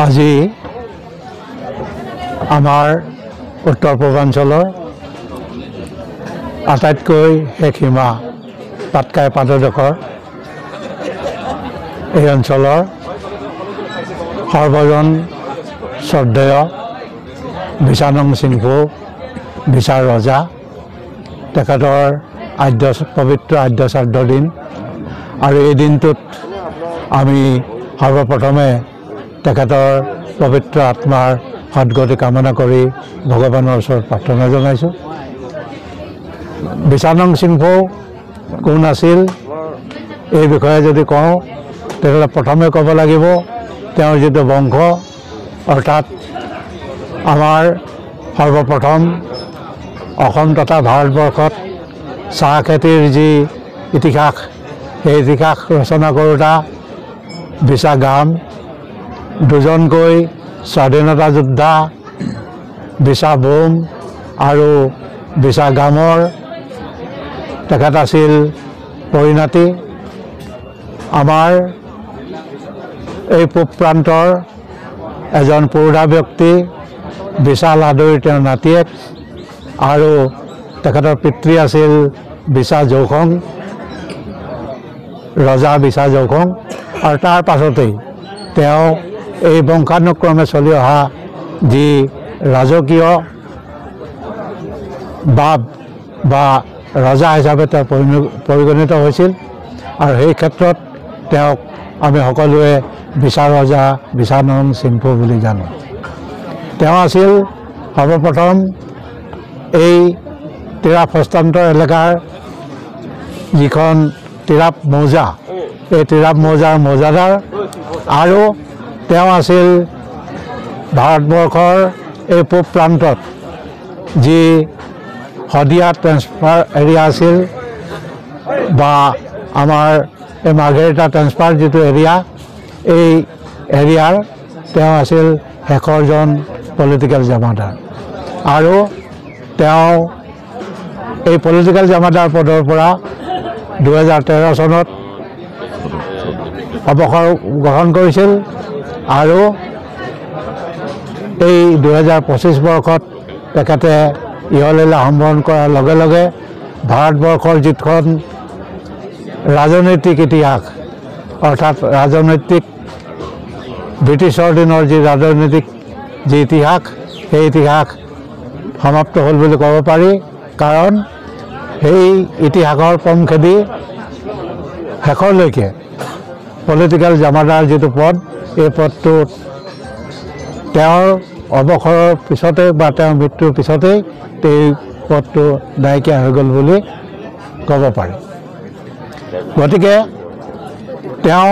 আজি আমাৰ উত্তৰ পূৰ্বাঞ্চলৰ আটাইতকৈ শেষ সীমা পাটকাই পাদদেশৰ এই অঞ্চলৰ সৰ্বজন শ্ৰদ্ধেয় বিশানং সিংফু বিচাৰ ৰজা তেখেতৰ পবিত্ৰ আদ্য শ্ৰাদ্ধ দিন আৰু এই দিনটোত আমি সৰ্বপ্ৰথমে তেখেতৰ পবিত্ৰ আত্মাৰ সদ্গতি কামনা কৰি ভগৱানৰ ওচৰত প্ৰাৰ্থনা জনাইছোঁ। বিশানং সিংফু কোন আছিল এই বিষয়ে যদি কওঁ তেতিয়াহ'লে প্ৰথমে ক'ব লাগিব তেওঁৰ যিটো বংশ অৰ্থাৎ আমাৰ সৰ্বপ্ৰথম অসম তথা ভাৰতবৰ্ষত চাহ খেতিৰ যি ইতিহাস সেই ইতিহাস ৰচনা কৰোঁতা বিশা গাম দুজনকৈ স্বাধীনতা যোদ্ধা বিশা বোম আৰু বিশা গামৰ তেখেত আছিল পৰিণাতি। আমাৰ এই পূব প্ৰান্তৰ এজন পুৰুধা ব্যক্তি বিশা লাডুৰ তেওঁৰ নাতিয়েক আৰু তেখেতৰ পিতৃ আছিল বিশা জৌখং ৰজা বিশা জৌখং আৰু তাৰ পাছতেই তেওঁ এই বংশানুক্ৰমে চলি অহা যি ৰাজকীয় বাপ বা ৰজা হিচাপে তেওঁ পৰিগণিত হৈছিল আৰু সেই ক্ষেত্ৰত তেওঁক আমি সকলোৱে বিশা ৰজা বিশানং সিংফু বুলি জানো। তেওঁ আছিল সৰ্বপ্ৰথম এই তিৰাপ হস্তান্তৰ এলেকাৰ যিখন তিৰাপ মৌজা এই তিৰাপ মৌজাৰ মৌজাদাৰ আৰু তেওঁ আছিল ভাৰতবৰ্ষৰ এই পূব প্ৰান্তত যি শদিয়া ট্ৰেন্সফাৰ এৰিয়া আছিল বা আমাৰ এই মাৰ্ঘেৰিটা ট্ৰেন্সফাৰ যিটো এৰিয়া এই এৰিয়াৰ তেওঁ আছিল শেষৰজন পলিটিকেল জামাদাৰ আৰু তেওঁ এই পলিটিকেল জামাদাৰ পদৰ পৰা 2013 চনত অৱসৰ গ্ৰহণ কৰিছিল আৰু এই 2025 বৰ্ষত তেখেতে ইহলীলা সম্বৰণ কৰাৰ লগে লগে ভাৰতবৰ্ষৰ যিখন ৰাজনৈতিক ইতিহাস অৰ্থাৎ ৰাজনৈতিক ব্ৰিটিছৰ দিনৰ যি ৰাজনৈতিক যি ইতিহাস সেই ইতিহাস সমাপ্ত হ'ল বুলি ক'ব পাৰি। কাৰণ সেই ইতিহাসৰ পমখেদি শেষলৈকে পলিটিকেল জামাদাৰ যিটো পদ এই পদটোত তেওঁৰ অৱসৰৰ পিছতে বা তেওঁৰ মৃত্যুৰ পিছতেই এই পদটো নাইকিয়া হৈ গ'ল বুলি ক'ব পাৰি। গতিকে তেওঁ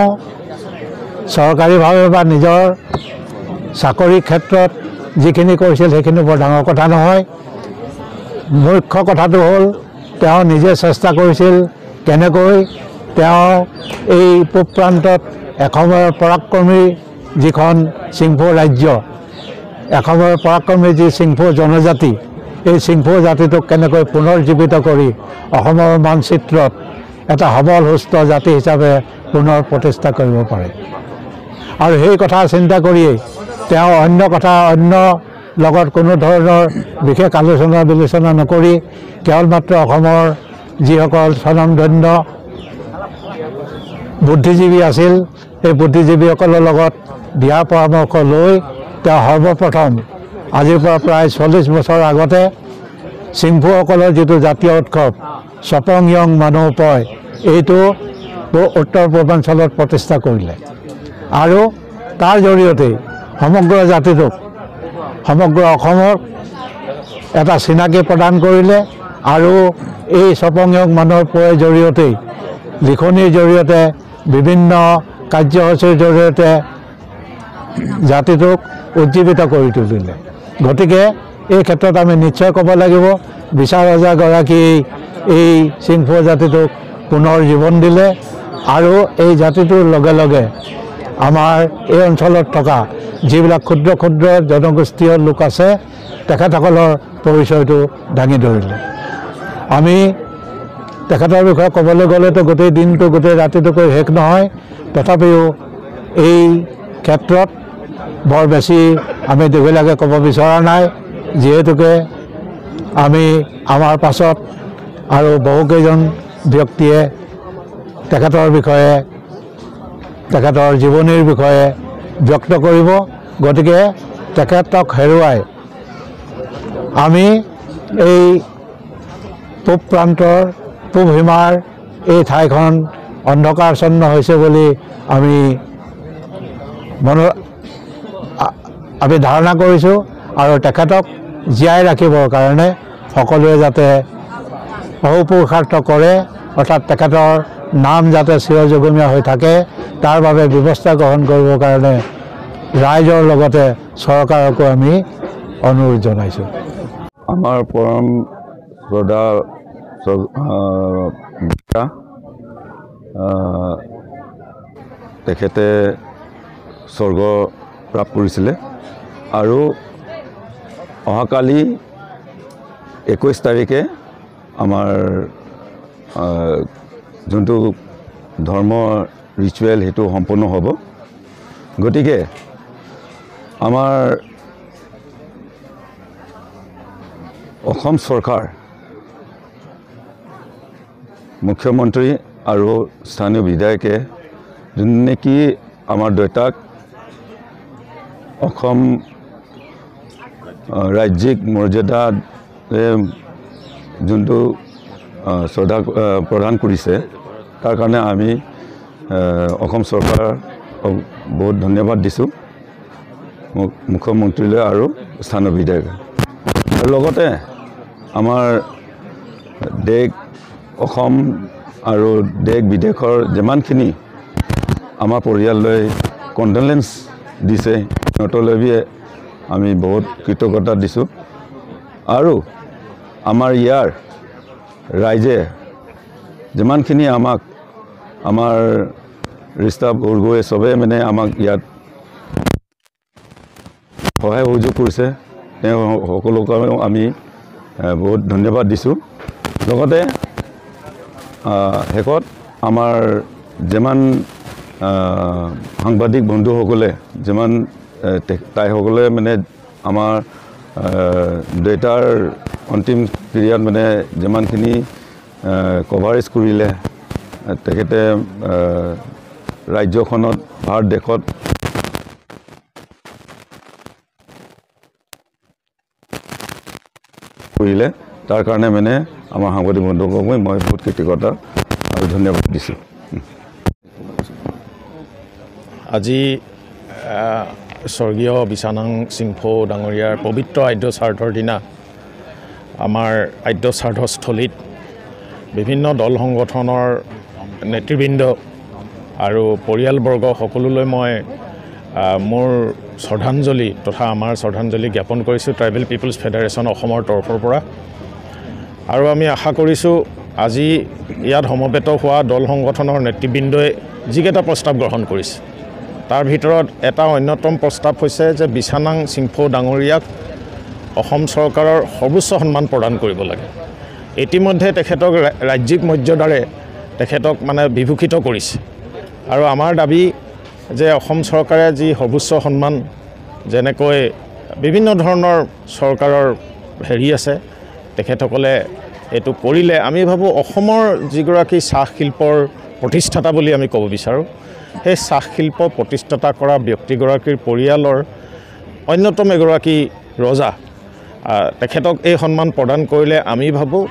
চৰকাৰীভাৱে বা নিজৰ চাকৰিৰ ক্ষেত্ৰত যিখিনি কৰিছিল সেইখিনি বৰ ডাঙৰ কথা নহয়। মুখ্য কথাটো হ'ল তেওঁ নিজে চেষ্টা কৰিছিল কেনেকৈ তেওঁ এই পূব প্ৰান্তত এসময়ৰ পৰাক্ৰমী যিখন সিংফু ৰাজ্য এসময়ৰ পৰাক্ৰমী যি সিংফু জনজাতি এই সিংফু জাতিটোক কেনেকৈ পুনৰ জীৱিত কৰি অসমৰ মানচিত্ৰত এটা সবল সুস্থ জাতি হিচাপে পুনৰ প্ৰতিষ্ঠা কৰিব পাৰে আৰু সেই কথা চিন্তা কৰিয়েই তেওঁ অন্য লগত কোনো ধৰণৰ বিশেষ আলোচনা বিলোচনা নকৰি কেৱল মাত্ৰ অসমৰ যিসকল স্বনামধন্য বুদ্ধিজীৱী আছিল এই বুদ্ধিজীৱীসকলৰ লগত দিহা পৰামৰ্শ লৈ তেওঁ সৰ্বপ্ৰথম আজিৰ পৰা প্ৰায় 40 বছৰ আগতে সিংফুসকলৰ যিটো জাতীয় উৎসৱ স্বপং য়ং মানুহ পয় এইটো উত্তৰ পূৰ্বাঞ্চলত প্ৰতিষ্ঠা কৰিলে আৰু তাৰ জৰিয়তে সমগ্ৰ জাতিটোক সমগ্ৰ অসমক এটা চিনাকি প্ৰদান কৰিলে আৰু এই স্বপং য়ং মানুহৰ পয়ৰ জৰিয়তেই লিখনিৰ জৰিয়তে বিভিন্ন কাৰ্যসূচীৰ জৰিয়তে জাতিটোক উজ্জীৱিত কৰি তুলিলে। গতিকে এই ক্ষেত্ৰত আমি নিশ্চয় ক'ব লাগিব বিশা ৰজাগৰাকী এই সিংফু জাতিটোক পুনৰ জীৱন দিলে আৰু এই জাতিটোৰ লগে লগে আমাৰ এই অঞ্চলত থকা যিবিলাক ক্ষুদ্ৰ ক্ষুদ্ৰ জনগোষ্ঠীয় লোক আছে তেখেতসকলৰ পৰিচয়টো দাঙি ধৰিলে। আমি তেখেতৰ বিষয়ে ক'বলৈ গ'লেতো গোটেই দিনটো গোটেই ৰাতিটো কৈ শেষ নহয়, তথাপিও এই ক্ষেত্ৰত বৰ বেছি আমি দীঘলীয়াকৈ ক'ব বিচৰা নাই, যিহেতুকে আমি আমাৰ পাছত আৰু বহুকেইজন ব্যক্তিয়ে তেখেতৰ বিষয়ে তেখেতৰ জীৱনীৰ বিষয়ে ব্যক্ত কৰিব। গতিকে তেখেতক হেৰুৱাই আমি এই পূব প্ৰান্তৰ পূব সীমাৰ এই ঠাইখন অন্ধকাৰচ্ছন্ন হৈছে বুলি আমি ধাৰণা কৰিছোঁ। আৰু তেখেতক জীয়াই ৰাখিবৰ কাৰণে সকলোৱে যাতে অহোপুৰুষাৰ্থ কৰে, অৰ্থাৎ তেখেতৰ নাম যাতে চিৰযুগমীয়া হৈ থাকে, তাৰ বাবে ব্যৱস্থা গ্ৰহণ কৰিবৰ কাৰণে ৰাইজৰ লগতে চৰকাৰকো আমি অনুৰোধ জনাইছোঁ। আমাৰ পৰম শ্ৰদ্ধা তেখেতে স্বৰ্গ প্ৰাপ্ত কৰিছিলে আৰু অহাকালি 21 তাৰিখে আমাৰ যোনটো ধৰ্ম ৰিচুৱেল সেইটো সম্পূৰ্ণ হ'ব। গতিকে আমাৰ অসম চৰকাৰ, মুখ্যমন্ত্ৰী আৰু স্থানীয় বিধায়কে যোন নেকি আমাৰ দেউতাক অসম ৰাজ্যিক মৰ্যাদা যোনটো শ্ৰদ্ধা প্ৰদান কৰিছে, তাৰ কাৰণে আমি অসম চৰকাৰক বহুত ধন্যবাদ দিছোঁ, মুখ্যমন্ত্ৰীলৈ আৰু স্থানীয় বিধায়ক। আৰু লগতে আমাৰ দেশ অসম আৰু দেশ বিদেশৰ যিমানখিনি আমাৰ পৰিয়াললৈ কণ্ডলেন্স দিছে, সিহঁতলৈ আমি বহুত কৃতজ্ঞতা দিছোঁ। আৰু আমাৰ ইয়াৰ ৰাইজে যিমানখিনি আমাৰ ৰিষ্টা বৰ্গই চবে মানে আমাক ইয়াত সহায় সহযোগ কৰিছে, তেওঁ সকলোকে আমি বহুত ধন্যবাদ দিছোঁ। লগতে শেষত আমাৰ যিমান সাংবাদিক বন্ধুসকলে তাইসকলে মানে আমাৰ দেউতাৰ অন্তিম ক্ৰিয়াত মানে যিমানখিনি কভাৰেজ কৰিলে, তেখেতে ৰাজ্যখনত ভাৰত দেশত কৰিলে, তাৰ কাৰণে মানে আমাৰ সাংবাদিক বন্ধুসকলক মই বহুত কৃতজ্ঞতা আৰু ধন্যবাদ দিছোঁ। আজি স্বৰ্গীয় বিছানাং চিংফৌ ডাঙৰীয়াৰ পবিত্ৰ আদ্য শ্ৰাদ্ধৰ দিনা আমাৰ আদ্য শ্ৰাদ্ধস্থলীত বিভিন্ন দল সংগঠনৰ নেতৃবৃন্দ আৰু পৰিয়ালবৰ্গ সকলোলৈ মই মোৰ শ্ৰদ্ধাঞ্জলি তথা আমাৰ শ্ৰদ্ধাঞ্জলি জ্ঞাপন কৰিছোঁ ট্ৰাইবেল পিপলছ ফেডাৰেশ্যন অসমৰ তৰফৰ পৰা। আৰু আমি আশা কৰিছোঁ আজি ইয়াত সমবেত হোৱা দল সংগঠনৰ নেতৃবৃন্দই যিকেইটা প্ৰস্তাৱ গ্ৰহণ কৰিছে, তাৰ ভিতৰত এটা অন্যতম প্ৰস্তাৱ হৈছে যে বিছানাং চিংফৌ ডাঙৰীয়াক অসম চৰকাৰৰ সৰ্বোচ্চ সন্মান প্ৰদান কৰিব লাগে। ইতিমধ্যে তেখেতক ৰাজ্যিক মৰ্যাদাৰে তেখেতক মানে বিভূষিত কৰিছে। আৰু আমাৰ দাবী যে অসম চৰকাৰে যি সৰ্বোচ্চ সন্মান, যেনেকৈ বিভিন্ন ধৰণৰ চৰকাৰৰ হেৰি আছে, তেখেতসকলে এইটো কৰিলে আমি ভাবোঁ অসমৰ যিগৰাকী চাহ শিল্পৰ প্ৰতিষ্ঠাতা বুলি আমি ক'ব বিচাৰোঁ, সেই চাহ শিল্প প্ৰতিষ্ঠাতা কৰা ব্যক্তিগৰাকীৰ পৰিয়ালৰ অন্যতম এগৰাকী ৰজা, তেখেতক এই সন্মান প্ৰদান কৰিলে আমি ভাবোঁ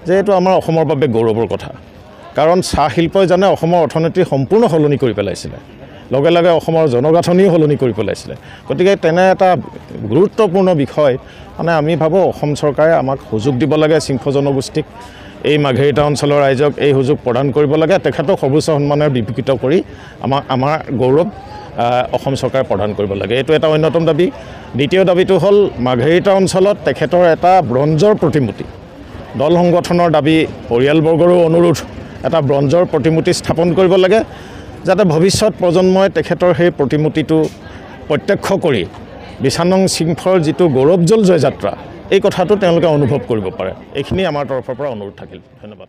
যে এইটো আমাৰ অসমৰ বাবে গৌৰৱৰ কথা। কাৰণ চাহ শিল্পই জানে অসমৰ অৰ্থনীতি সম্পূৰ্ণ সলনি কৰি পেলাইছিলে, লগে লগে অসমৰ জনগাঁথনিও সলনি কৰি পেলাইছিলে। গতিকে তেনে এটা গুৰুত্বপূৰ্ণ বিষয় মানে আমি ভাবোঁ অসম চৰকাৰে আমাক সুযোগ দিব লাগে, চিংফৌ জনগোষ্ঠীক, এই মাঘেৰিটা অঞ্চলৰ ৰাইজক এই সুযোগ প্ৰদান কৰিব লাগে, তেখেতক সৰ্বোচ্চ সন্মানেৰে বিভূষিত কৰি আমাৰ গৌৰৱ অসম চৰকাৰে প্ৰদান কৰিব লাগে। এইটো এটা অন্যতম দাবী। দ্বিতীয় দাবীটো হ'ল মাঘেৰিটা অঞ্চলত তেখেতৰ এটা ব্ৰঞ্জৰ প্ৰতিমূৰ্তি, দল সংগঠনৰ দাবী, পৰিয়ালবৰ্গৰো অনুৰোধ, এটা ব্ৰঞ্জৰ প্ৰতিমূৰ্তি স্থাপন কৰিব লাগে, যাতে ভৱিষ্যত প্ৰজন্মই তেখেতৰ সেই প্ৰতিমূৰ্তিটো প্ৰত্যক্ষ কৰি বিছানাং চিংফৌৰ যিটো গৌৰৱজল জয়যাত্ৰা, এই কথাটো তেওঁলোকে অনুভৱ কৰিব পাৰে। এইখিনি আমাৰ তৰফৰ পৰা অনুৰোধ থাকিল। ধন্যবাদ।